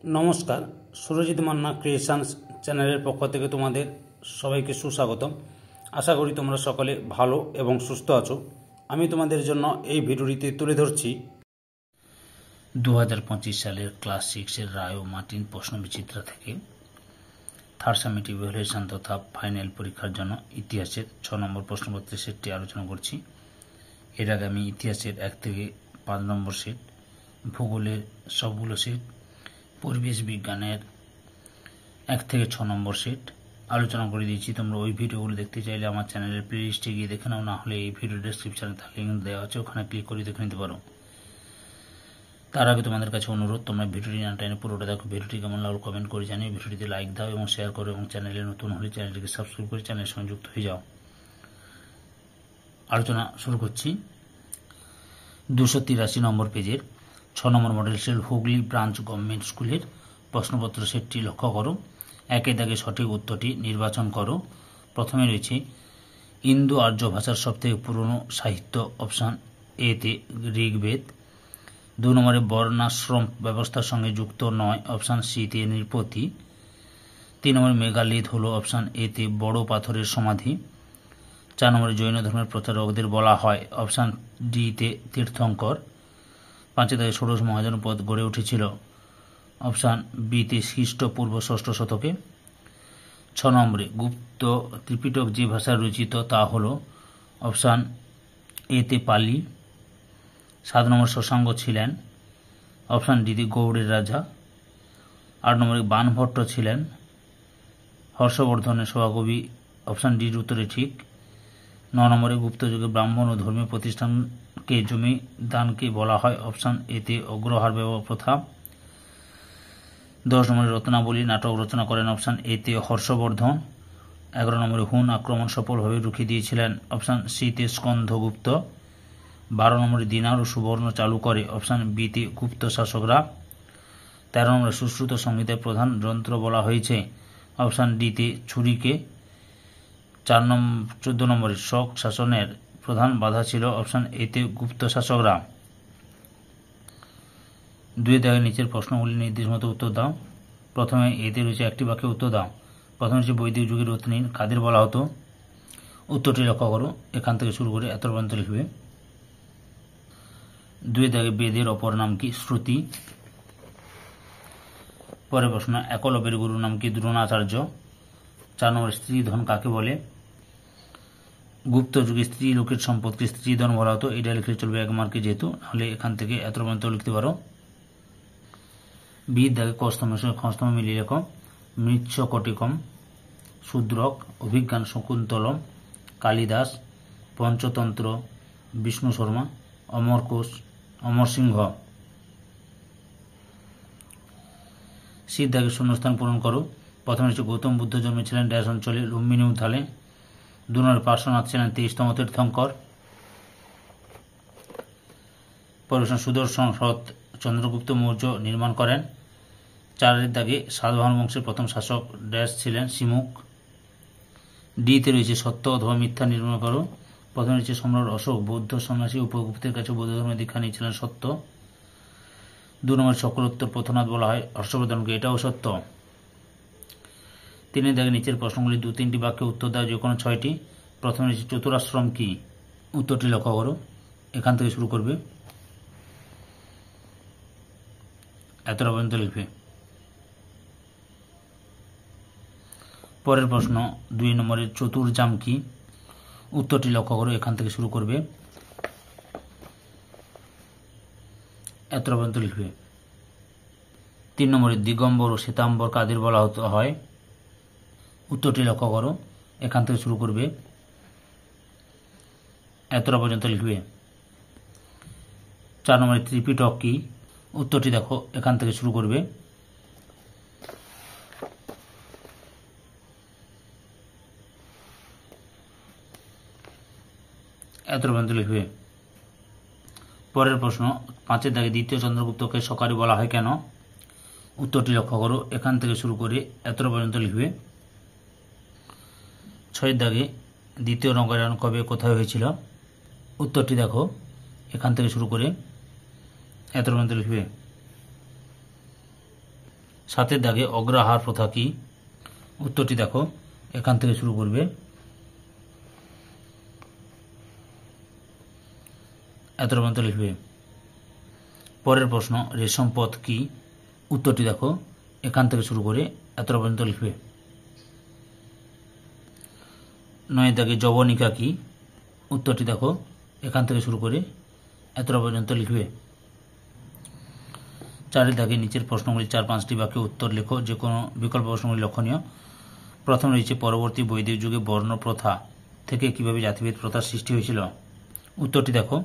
নমস্কার, সুরজিৎ মান্না ক্রিয়েশনস চ্যানেলের পক্ষ থেকে তোমাদের সবাইকে সুস্বাগতম। আশা করি তোমরা সকলে ভালো এবং সুস্থ আছো। আমি তোমাদের জন্য এই ভিডিওটিতে তুলে ধরছি 2025 সালের ক্লাস 6-এর রায় ও মার্টিন প্রশ্নবিচিত্রা থেকে থার্ড সামেটিভ ইভ্যালুয়েশন তথা ফাইনাল পরীক্ষার জন্য ইতিহাসের 6 নম্বর প্রশ্নপত্রের সেটটি আলোচনা করছি। এর আগে আমি ইতিহাসের 1 থেকে 5 নম্বর সেট, ভূগোলের সবগুলো সেট, পরিবেশ বিজ্ঞানের 1 থেকে 6 নম্বর সেট আলোচনা করে দিয়েছি। তোমরা ওই ভিডিওগুলো দেখতে চাইলে আমার চ্যানেলের প্লেলিস্টে গিয়ে দেখে নাও, না হলে এই ভিডিও ডেসক্রিপশনে তার লিঙ্ক দেওয়া আছে, ওখানে ক্লিক করে দেখে নিতে পারো। তার আগে তোমাদের কাছে অনুরোধ, তোমরা ভিডিওটি না টেনে পুরোটা দেখো। ভিডিওটি কেমন লাগলো কমেন্ট করে জানিয়ে ভিডিওটিতে লাইক দাও এবং শেয়ার করো, এবং চ্যানেলে নতুন হলে চ্যানেলটিকে সাবস্ক্রাইব করে চ্যানেলের সঙ্গে যুক্ত হয়ে যাও। আলোচনা শুরু করছি। 283 নম্বর পেজের 6 number model cell Hooghly branch government স্কুলের প্রশ্নপত্র সেটটি লক্ষ্য করো। একে দাগে সঠিক উত্তরটি নির্বাচন করো। প্রথমে রয়েছে ইন্দো আর্য ভাষার সবথেকে পুরনো সাহিত্য, অপশান এতে ঋগ্বেদ। 2 নম্বরে বর্ণাশ্রম ব্যবস্থার সঙ্গে যুক্ত নয়, অপশান সিতে নৃপতি। 3 নম্বরে মেগালিথ হলো অপশান এতে বড় পাথরের সমাধি। 4 নম্বরে জৈন ধর্মের প্রচারকদের বলা হয়, অপশান ডিতে তীর্থঙ্কর। 5 দাগে ষোড়শ মহাজনপদ গড়ে উঠেছিল, অপশান বিতে খ্রিস্টপূর্ব 6ষ্ঠ শতকে। 6 নম্বরে গুপ্ত ত্রিপিটক যে ভাষায় রচিত তা হল, অপশান এতে পালি। 7 নম্বর শশাঙ্ক ছিলেন, অপশান ডিতে গৌড়ের রাজা। 8 নম্বরে বাণভট্ট ছিলেন হর্ষবর্ধনের সভাকবি, অপশান ডির উত্তরে ঠিক। 9 নম্বরে গুপ্ত যুগে ব্রাহ্মণ ও ধর্মীয় প্রতিষ্ঠানকে জমি দানকে বলা হয়, অপশান এতে অগ্রহার ব্যবহার প্রথা। 10 নম্বরে রত্নাবলী নাটক রচনা করেন, অপশান এতে হর্ষবর্ধন। 11 নম্বরে হুন আক্রমণ সফলভাবে রুখে দিয়েছিলেন, অপশান সিতে স্কন্ধগুপ্ত। 12 নম্বরে দিনার ও সুবর্ণ চালু করে, অপশান বিতে গুপ্ত শাসকরা। 13 নম্বরে সুশ্রুত সংগীতের প্রধান যন্ত্র বলা হয়েছে, অপশান ডিতে ছুরিকে। 14 নম্বরে শক শাসনের প্রধান বাধা ছিল, অপশান এতে গুপ্ত শাসকরা। 2 দাগের নিচের প্রশ্নগুলি নির্দেশ মতো উত্তর দাও। প্রথমে এতে রয়েছে একটি বাক্যে উত্তর দাও। প্রথমে হচ্ছে বৈদিক যুগের রত্নী কাদের বলা হতো, উত্তরটি লক্ষ্য করো। এখান থেকে শুরু করে এত পর্যন্ত লিখবে। 2 দাগে বেদের অপর নাম কি, শ্রুতি। পরের প্রশ্ন, একলব্যের গুরুর নাম কি, দ্রোণাচার্য। 4 নম্বর স্ত্রীধন কাকে বলে, গুপ্ত যুগে স্ত্রী লোকের সম্পদকে স্ত্রীধন বলা হতো। এটা লিখলে চলবে 1 মার্কে, যেহেতু নাহলে এখান থেকে এত পর্যন্ত লিখতে পারো। বি দাগে কস্তমের সঙ্গে খস্তম মিলিয়ে লেখো। মৃচ্ছকটিকম, শূদ্রক, অভিজ্ঞান শকুন্তলম, কালিদাস, পঞ্চতন্ত্র, বিষ্ণু শর্মা, অমরকোষ, অমর সিংহ। সি দাগে শূন্যস্থান পূরণ করো। প্রথমে হচ্ছে গৌতম বুদ্ধ জন্মেছিলেন ড্যাশ অঞ্চলে, লুম্বিনী উথালে। 2 নম্বরে পার্শ্বনাথ ছিলেন 23তম তীর্থঙ্কর। পরিবেশন সুদর্শন রথ চন্দ্রগুপ্ত মৌর্য নির্মাণ করেন। 4 দাগে সাতবাহন বংশের প্রথম শাসক ড্যাশ ছিলেন সিমুক। ডিতে রয়েছে সত্য অথবা মিথ্যা নির্মাণ করো। প্রথমে রয়েছে সম্রাট অশোক বৌদ্ধ সন্ন্যাসী উপগুপ্তের কাছে বৌদ্ধ ধর্মের দীক্ষা নিয়েছিলেন, সত্য। 2 নম্বরে চক্রোত্তর পথনাথ বলা হয় হর্ষবর্ধনকে, এটাও সত্য। 3 দাগে নিচের প্রশ্নগুলি 2-3টি বাক্যে উত্তর দাও, যে কোনো 6টি। প্রথমে রয়েছে চতুরাশ্রম কি, উত্তরটি লক্ষ্য করো। এখান থেকে শুরু করবে, এতটা পর্যন্ত লিখবে। পরের প্রশ্ন 2 নম্বরের চতুর্জাম কি, উত্তরটি লক্ষ্য করো। এখান থেকে শুরু করবে, এতটা পর্যন্ত লিখবে। 3 নম্বরে দিগম্বর ও শ্বেতাম্বর কাদের বলা হয়, উত্তরটি লক্ষ্য করো। এখান থেকে শুরু করবে, এতটা পর্যন্ত লিখবে। 4 নম্বরে ত্রিপিটক কি, উত্তরটি দেখো। এখান থেকে শুরু করবে, এতটা পর্যন্ত লিখবে। পরের প্রশ্ন 5 দাগে দ্বিতীয় চন্দ্রগুপ্তকে সকারি বলা হয় কেন, উত্তরটি লক্ষ্য করো। এখান থেকে শুরু করে এতটা পর্যন্ত লিখবে। 6 দাগে দ্বিতীয় নগরায়ণ কবে কোথায় হয়েছিল, উত্তরটি দেখো। এখান থেকে শুরু করে এতটা পর্যন্ত লিখবে। 7 দাগে অগ্রাহার প্রথা কি? উত্তরটি দেখো, এখান থেকে শুরু করবে। এতটা পর্যন্ত লিখবে। পরের প্রশ্ন, রেশম পথ কি? উত্তরটি দেখো, এখান থেকে শুরু করে এতটা পর্যন্ত লিখবে। 9 দাগে যবনিকা কি? উত্তরটি দেখো, এখান থেকে শুরু করে এতটা পর্যন্ত লিখবে। 4 দাগে নিচের প্রশ্নগুলি 4-5টি বাক্যে উত্তর লেখো, যে কোনো বিকল্প প্রশ্নগুলি লক্ষণীয়। প্রথম রয়েছে, পরবর্তী বৈদিক যুগে বর্ণ প্রথা থেকে কিভাবে জাতিভেদ প্রথার সৃষ্টি হয়েছিল? উত্তরটি দেখো,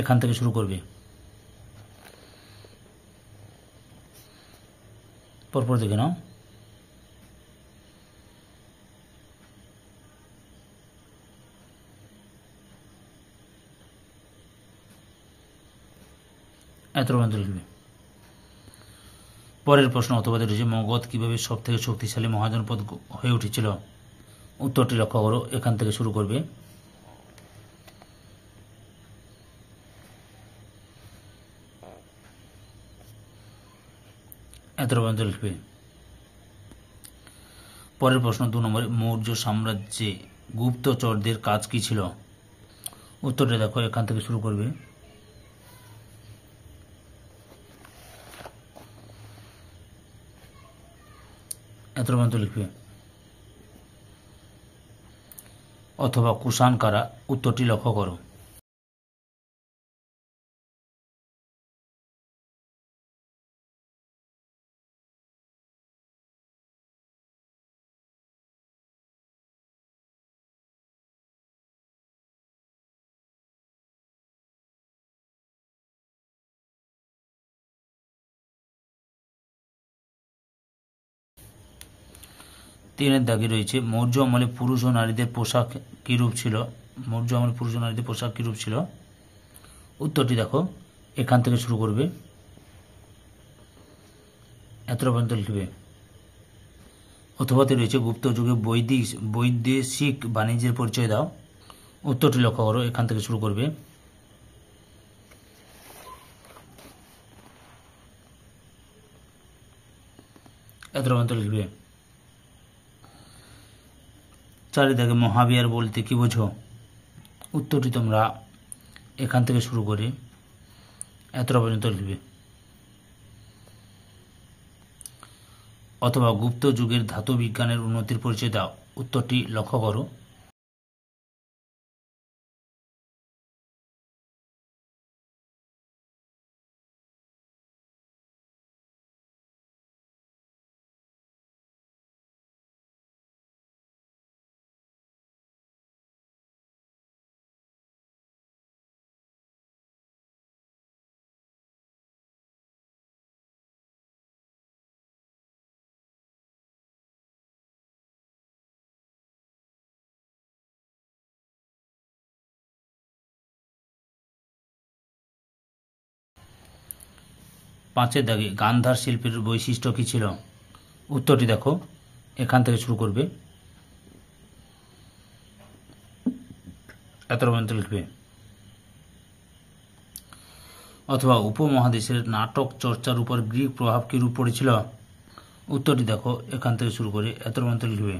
এখান থেকে শুরু করবে। পরপর দেখে নাও। এত পর্যন্ত লিখবে। পরের প্রশ্ন অথবাদে রয়েছে, মগধ কিভাবে সব থেকে শক্তিশালী মহাজনপদ হয়ে উঠেছিল? উত্তরটি লক্ষ্য করো, এখান থেকে শুরু করবে। এত পর্যন্ত লিখবে। পরের প্রশ্ন 2 নম্বরে, মৌর্য সাম্রাজ্যে গুপ্তচরদের কাজ কি ছিল? উত্তরটি দেখো, এখান থেকে শুরু করবে। এত পর্যন্ত লিখবে। অথবা কুষাণ কারা? উত্তরটি লক্ষ্য করো। তিনের দাগে রয়েছে, মৌর্য আমলে পুরুষ ও নারীদের পোশাক কিরূপ ছিল? মৌর্য আমলে পুরুষ ও নারীদের পোশাক কিরূপ ছিল? উত্তরটি দেখো, এখান থেকে শুরু করবে। এতটা পর্যন্ত লিখবে। অথবাতে রয়েছে, গুপ্ত যুগে বৈদেশিক বাণিজ্যের পরিচয় দাও। উত্তরটি লক্ষ্য করো, এখান থেকে শুরু করবে। এতটা পর্যন্ত লিখবে। 4 দাগে মহাবিহার বলতে কি বোঝো? উত্তরটি তোমরা এখান থেকে শুরু করে এতটা পর্যন্ত লিখবে। অথবা গুপ্ত যুগের ধাতু বিজ্ঞানের উন্নতির পরিচয় দাও। উত্তরটি লক্ষ্য করো। পাঁচের দাগে গান্ধার শিল্পের বৈশিষ্ট্য কী ছিল? উত্তরটি দেখো, এখান থেকে শুরু করবে। এত পর্যন্ত লিখবে। অথবা উপমহাদেশের নাটক চর্চার উপর গ্রিক প্রভাব কিরূপ পড়েছিল? উত্তরটি দেখো, এখান থেকে শুরু করে এত পর্যন্ত লিখবে।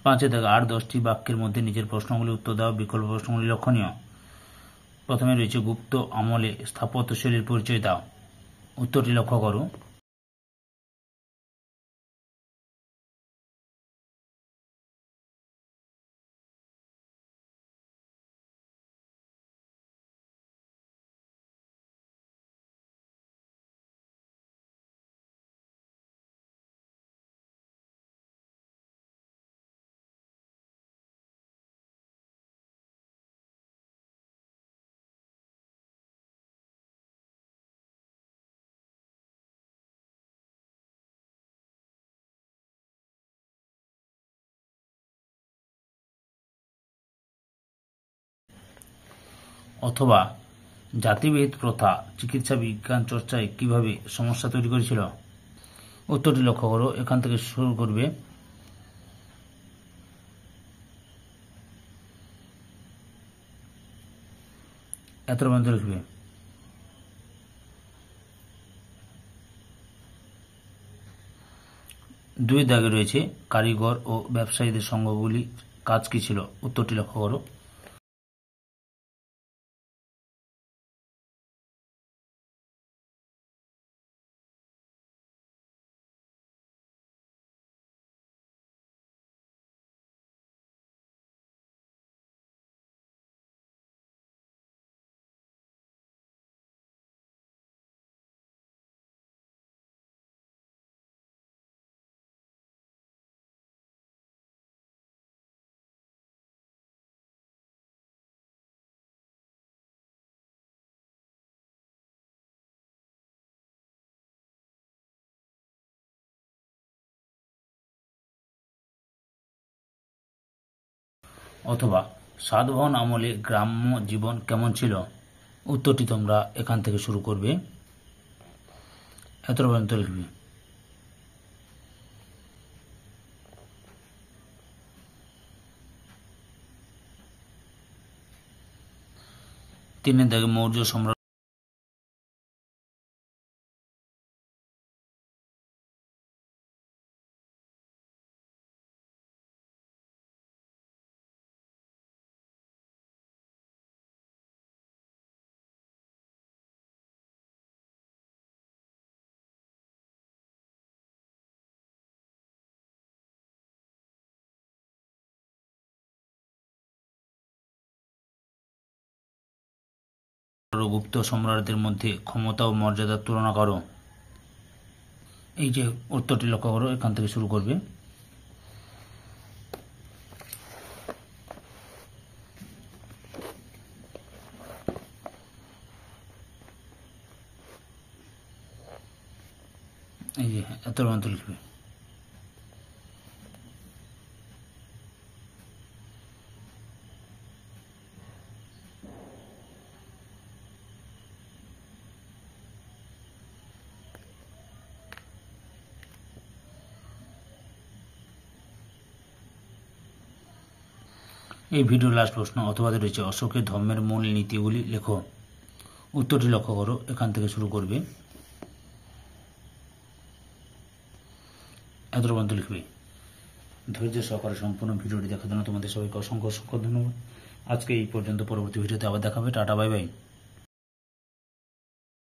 পাঁচে দাগে 8-10টি বাক্যের মধ্যে নিজের প্রশ্নগুলি উত্তর দাও, বিকল্প প্রশ্নগুলি লক্ষণীয়। প্রথমে রয়েছে, গুপ্ত আমলে স্থাপত্যশৈলীর পরিচয় দাও। উত্তরটি লক্ষ্য করো। অথবা জাতিভেদ প্রথা চিকিৎসা বিজ্ঞান চর্চায় কিভাবে সমস্যা তৈরি করেছিল? উত্তরটি লক্ষ্য করো, এখান থেকে শুরু করবে। এত পর্যন্ত লিখবে। দুই দাগে রয়েছে কারিগর ও ব্যবসায়ীদের সংঘগুলি কাজ কি ছিল? উত্তরটি লক্ষ্য করো। অথবা সাতবাহন আমলে গ্রাম্য জীবন কেমন ছিল? উত্তরটি তোমরা এখান থেকে শুরু করবে, এত পর্যন্ত লিখবে। তিনের দাগে মৌর্য সম্রাট গুপ্ত সম্রাটদের মধ্যে ক্ষমতা ও মর্যাদার তুলনা করো। এই যে উত্তরটি লক্ষ্য করো, এখান থেকে শুরু করবে। এই যে এত পর্যন্ত লিখবে। এই ভিডিওর লাস্ট প্রশ্ন অথবা রয়েছে অশোকের ধর্মের মূল নীতিগুলি লেখো। উত্তরটি লক্ষ্য করো, এখান থেকে শুরু করবে, এত পর্যন্ত লিখবে। ধৈর্য সহকারে সম্পূর্ণ ভিডিওটি দেখার জন্য তোমাদের সবাইকে অসংখ্য অসংখ্য ধন্যবাদ। আজকে এই পর্যন্ত, পরবর্তী ভিডিওতে আবার দেখাবে। Tata, bye bye.